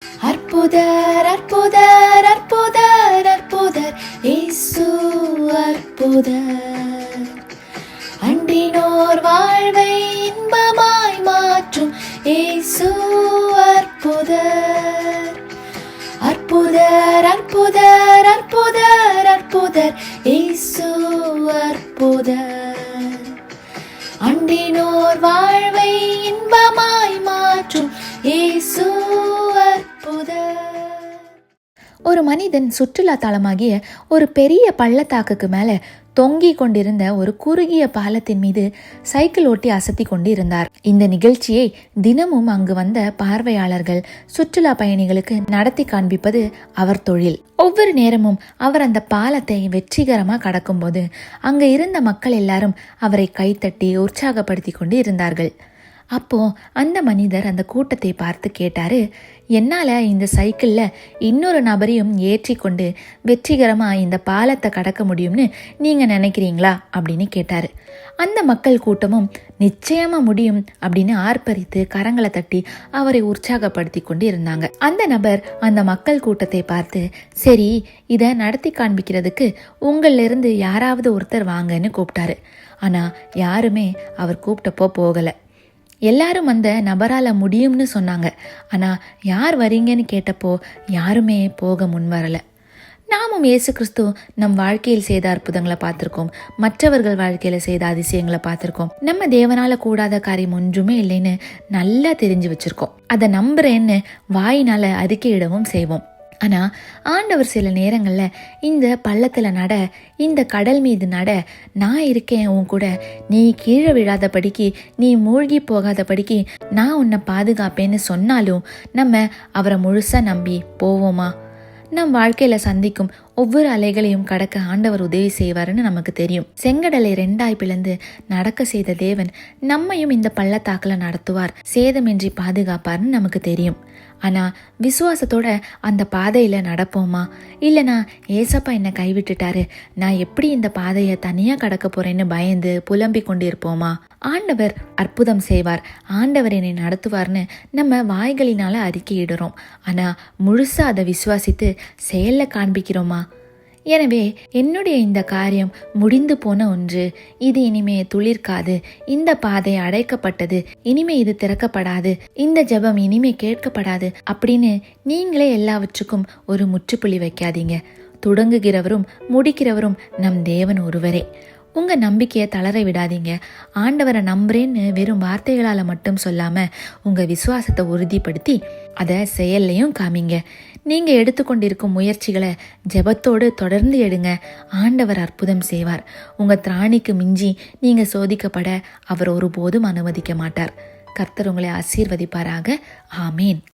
அற்புதர் அற்புதர் அற்புதர் அற்புதர் இயேசு அற்புதர். அன்றினோர் வாழ்வை இன்பமாய் மாற்றும் இயேசு அற்புதர். அற்புதர் அற்புதர் அற்புதர் அற்புதர் இயேசு அற்புதர். அன்றினோர் வாழ்வை இன்பமாய் மாற்றும் இயேசு அற்புதர். ஒரு மனிதன் சுற்றுலா தலமாகிய ஒரு பெரிய பள்ளத்தாக்குக்கு மேல தொங்கிக் கொண்டிருந்த ஒரு குறுகிய பாலத்தின் மீது சைக்கிள் ஓட்டி அசத்தி கொண்டிருந்தார். இந்த நிகழ்ச்சியை தினமும் அங்கு வந்த பார்வையாளர்கள் சுற்றுலா பயணிகளுக்கு நடத்தி காண்பிப்பது அவர் தொழில். ஒவ்வொரு நேரமும் அவர் அந்த பாலத்தை வெற்றிகரமா கடக்கும் போது அங்க இருந்த மக்கள் எல்லாரும் அவரை கைத்தட்டி உற்சாகப்படுத்தி கொண்டு இருந்தார்கள். அப்போ அந்த மனிதர் அந்த கூட்டத்தை பார்த்து கேட்டாரு, என்னால இந்த சைக்கிள்ல இன்னொரு நபரையும் ஏற்றி கொண்டு வெற்றிகரமா இந்த பாலத்தை கடக்க முடியும்னு நீங்க நினைக்கிறீங்களா அப்படின்னு கேட்டாரு. அந்த மக்கள் கூட்டமும் நிச்சயமா முடியும் அப்படின்னு ஆர்ப்பரித்து கரங்களை தட்டி அவரை உற்சாகப்படுத்தி கொண்டு இருந்தாங்க. அந்த நபர் அந்த மக்கள் கூட்டத்தை பார்த்து, சரி, இதை நடத்தி காண்பிக்கிறதுக்கு உங்கள்ல இருந்து யாராவது ஒருத்தர் வாங்கன்னு கூப்பிட்டாரு. ஆனா யாருமே அவர் கூப்பிட்டப்போ போகல. எல்லாரும் அந்த நபரால முடியும்னு சொன்னாங்க. ஆனா யார் வரீங்கன்னு கேட்டப்போ யாருமே போக முன் வரல. நாமும் இயேசு கிறிஸ்து நம் வாழ்க்கையில் செய்த அற்புதங்களை பார்த்திருக்கோம், மற்றவர்கள் வாழ்க்கையில செய்த அதிசயங்களை பார்த்திருக்கோம். நம்ம தேவனால கூடாத காரியம் ஒன்றுமே இல்லைன்னு நல்லா தெரிஞ்சு வச்சிருக்கோம். அதை நம்புறேன்னு வாயினால அறிக்கையிடவும் செய்வோம். ஆனா ஆண்டவர் சில நேரங்கள்ல இந்த பள்ளத்துல நட, இந்த கடல் மீது நட, நான் இருக்கேன் உன் கூட, நீ கீழே விழாதபடிக்கு, நீ மூழ்கி போகாதபடிக்கு நான் உன்னை பாதுகாப்பேன்னு சொன்னாலும் நம்ம அவரை முழுசா நம்பி போவோமா? நம் வாழ்க்கையில சந்திக்கும் ஒவ்வொரு அலைகளையும் கடக்க ஆண்டவர் உதவி செய்வாருன்னு நமக்கு தெரியும். செங்கடலை 2 பிளந்து நடக்க செய்த தேவன் நம்மையும் இந்த பள்ளத்தாக்குல நடத்துவார், சேதமின்றி பாதுகாப்பார்னு நமக்கு தெரியும். ஆனா விசுவாசத்தோட அந்த பாதையில நடப்போமா? இல்லைனா ஏசப்பா என்னை கைவிட்டுட்டாரு, நான் எப்படி இந்த பாதையை தனியா கடக்க போறேன்னு பயந்து புலம்பிக் கொண்டு இருப்போமா? ஆண்டவர் அற்புதம் செய்வார், ஆண்டவர் என்னை நடத்துவார்னு நம்ம வாய்களினால அறிக்கையிடுறோம். ஆனா முழுசா அதை விசுவாசித்து செயல்ல காண்பிக்கிறோமா? எனவே என்னுடைய இந்த காரியம் முடிந்து போன ஒன்று, இது இனிமே துளிர்க்காது, இந்த பாதை அடைக்கப்பட்டது, இனிமே இது திறக்கப்படாது, இந்த ஜெபம் இனிமே கேட்கப்படாது அப்படின்னு நீங்களே எல்லாவற்றுக்கும் ஒரு முற்றுப்புள்ளி வைக்காதீங்க. தொடங்குகிறவரும் முடிக்கிறவரும் நம் தேவன் ஒருவரே. உங்க நம்பிக்கையை தளர விடாதீங்க. ஆண்டவரை நம்புறேன்னு வெறும் வார்த்தைகளால மட்டும் சொல்லாம உங்க விசுவாசத்தை உறுதிப்படுத்தி அதை செயல்லையும் காமிங்க. நீங்க எடுத்துக்கொண்டிருக்கும் முயற்சிகளை ஜெபத்தோடு தொடர்ந்து எடுங்க. ஆண்டவர் அற்புதம் செய்வார். உங்க திராணிக்கு மிஞ்சி நீங்க சோதிக்கப்பட அவர் ஒருபோதும் அனுமதிக்க மாட்டார். கர்த்தர் உங்களை ஆசீர்வதிப்பாராக. ஆமேன்.